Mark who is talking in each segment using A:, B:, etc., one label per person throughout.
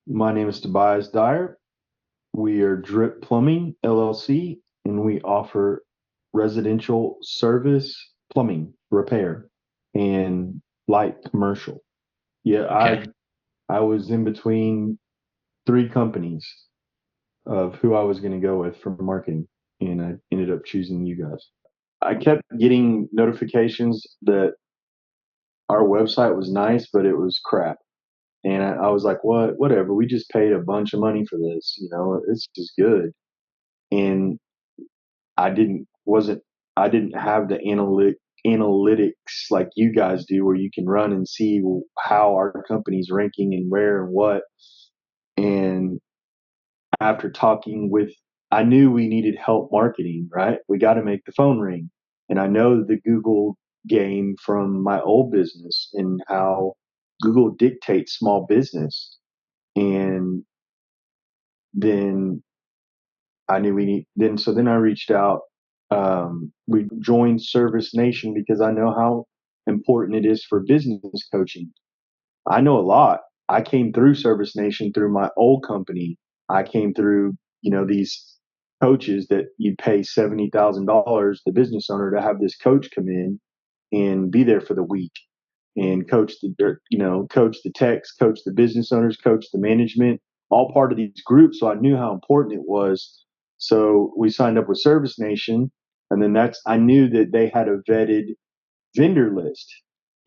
A: My name is Tobias Dyer. We are Drip Plumbing LLC, and we offer residential service plumbing repair and light commercial. Yeah,
B: Okay.
A: I was in between three companies of who I was going to go with for marketing, and I ended up choosing you guys. I kept getting notifications that our website was nice, but it was crap. And I was like, what? Whatever. We just paid a bunch of money for this. It's just good. And I didn't wasn't I didn't have the analytics like you guys do, where you can run and see how our company's ranking and where and what. And after talking with, I knew we needed help marketing, right? We got to make the phone ring. And I know the Google game from my old business and how Google dictates small business. And then I knew we need then so then I reached out. We joined Service Nation because I know how important it is for business coaching. I know a lot. I came through Service Nation through my old company. I came through, these coaches that you pay $70,000 the business owner to have this coach come in and be there for the week and coach the techs, coach the business owners, coach the management, all part of these groups. So I knew how important it was. So we signed up with Service Nation, and then I knew that they had a vetted vendor list.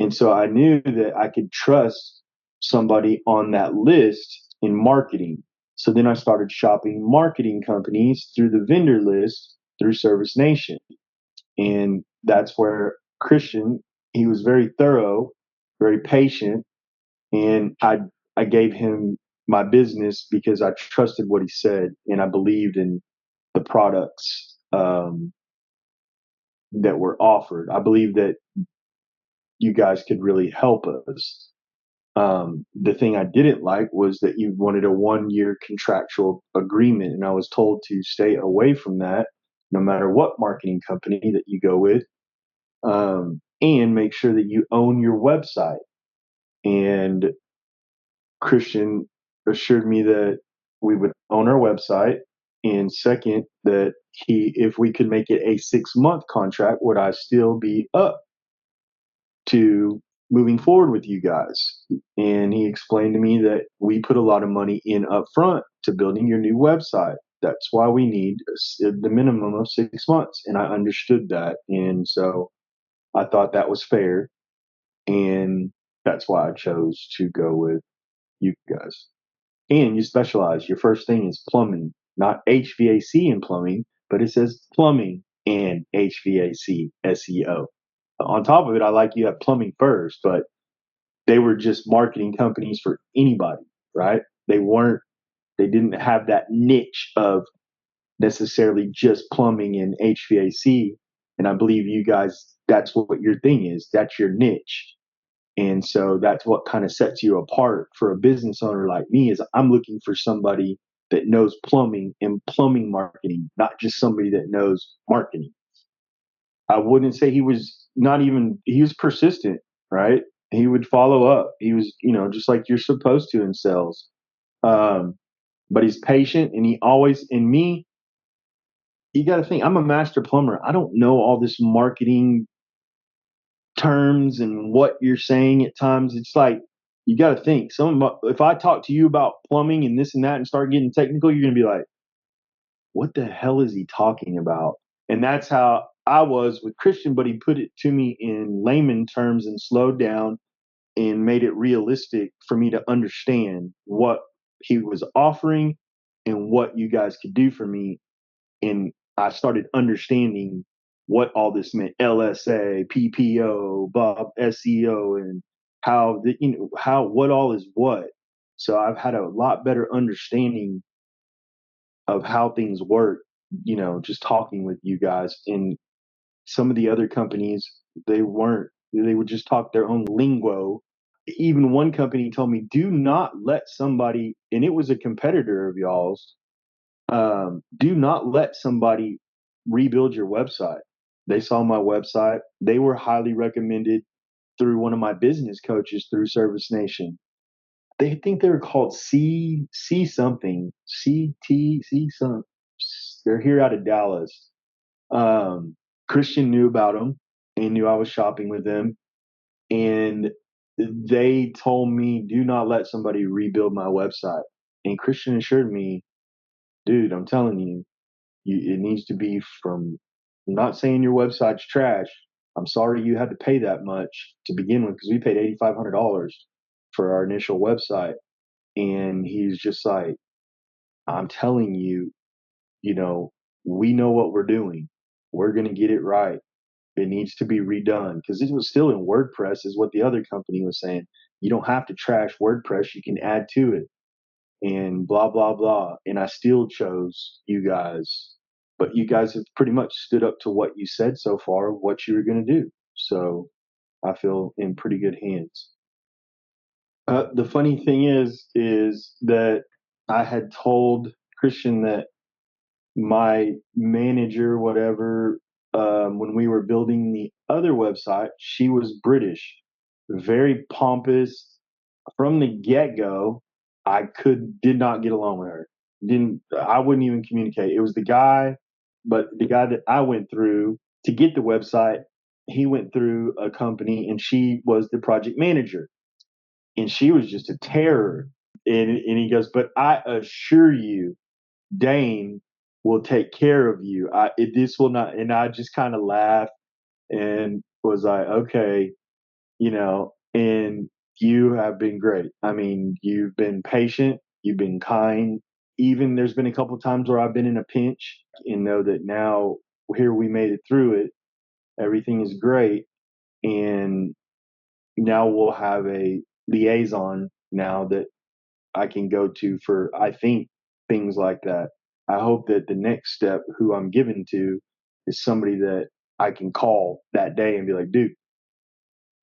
A: And so I knew that I could trust somebody on that list in marketing. So then I started shopping marketing companies through the vendor list through Service Nation. And that's where Christian, he was very thorough, very patient, and I gave him my business because I trusted what he said and I believed in the products that were offered. I believe that you guys could really help us. The thing I didn't like was that you wanted a 1 year contractual agreement, and I was told to stay away from that no matter what marketing company that you go with, and make sure that you own your website. And Christian assured me that we would own our website. And second, that if we could make it a 6 month contract, would I still be up to moving forward with you guys? And he explained to me that we put a lot of money in upfront to building your new website. That's why we need the minimum of 6 months. And I understood that. And so I thought that was fair. And that's why I chose to go with you guys. And you specialize. Your first thing is plumbing, not HVAC and plumbing, but it says plumbing and HVAC SEO. On top of it, I like you have plumbing first, but they were just marketing companies for anybody, right? They didn't have that niche of necessarily just plumbing and HVAC. And I believe you guys, that's what your thing is. That's your niche. And so that's what kind of sets you apart for a business owner like me is I'm looking for somebody that knows plumbing and plumbing marketing, not just somebody that knows marketing. I wouldn't say he was persistent, right? He would follow up. He was, just like you're supposed to in sales. Um, but he's patient and he always, in me, you got to think, I'm a master plumber. I don't know all this marketing terms and what you're saying at times. It's like you got to think. If I talk to you about plumbing and this and that and start getting technical, you're gonna be like, "What the hell is he talking about?" And that's how I was with Christian, but he put it to me in layman terms and slowed down and made it realistic for me to understand what he was offering and what you guys could do for me. And I started understanding what all this meant: LSA, PPO, Bob, SEO, and how what all is what. So I've had a lot better understanding of how things work. Just talking with you guys. And some of the other companies, they weren't. They would just talk their own lingo. Even one company told me, "Do not let somebody," and it was a competitor of y'all's, do not let somebody rebuild your website. They saw my website. They were highly recommended through one of my business coaches through Service Nation. they think they were called C something, C some. They're here out of Dallas. Christian knew about them and knew I was shopping with them, and they told me, do not let somebody rebuild my website. And Christian assured me, dude, I'm telling you, it needs to be from. I'm not saying your website's trash. I'm sorry you had to pay that much to begin with, because we paid $8,500 for our initial website. And he's just like, I'm telling you, you know, we know what we're doing. We're going to get it right. It needs to be redone, because it was still in WordPress, is what the other company was saying. You don't have to trash WordPress. You can add to it and blah, blah, blah. And I still chose you guys, but you guys have pretty much stood up to what you said so far, what you were going to do. So I feel in pretty good hands. The funny thing is that I had told Christian that my manager, whatever, when we were building the other website, she was British, very pompous. From the get go, did not get along with her. Didn't I wouldn't even communicate. It was the guy, but the guy that I went through to get the website, he went through a company and she was the project manager. And she was just a terror. And he goes, but I assure you, Dane will take care of you. This will not. And I just kind of laughed and was like, okay, and you have been great. I mean, you've been patient, you've been kind. Even there's been a couple of times where I've been in a pinch and know that now here we made it through it. Everything is great. And now we'll have a liaison now that I can go to for, I think, things like that. I hope that the next step, who I'm given to, is somebody that I can call that day and be like, dude,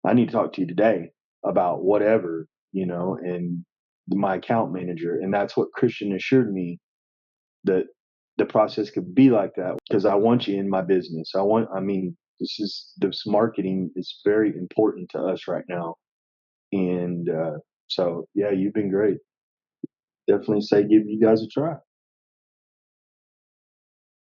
A: I need to talk to you today about whatever, and my account manager. And that's what Christian assured me, that the process could be like that, because I want you in my business. I mean, this marketing is very important to us right now. And so, yeah, you've been great. Definitely say give you guys a try.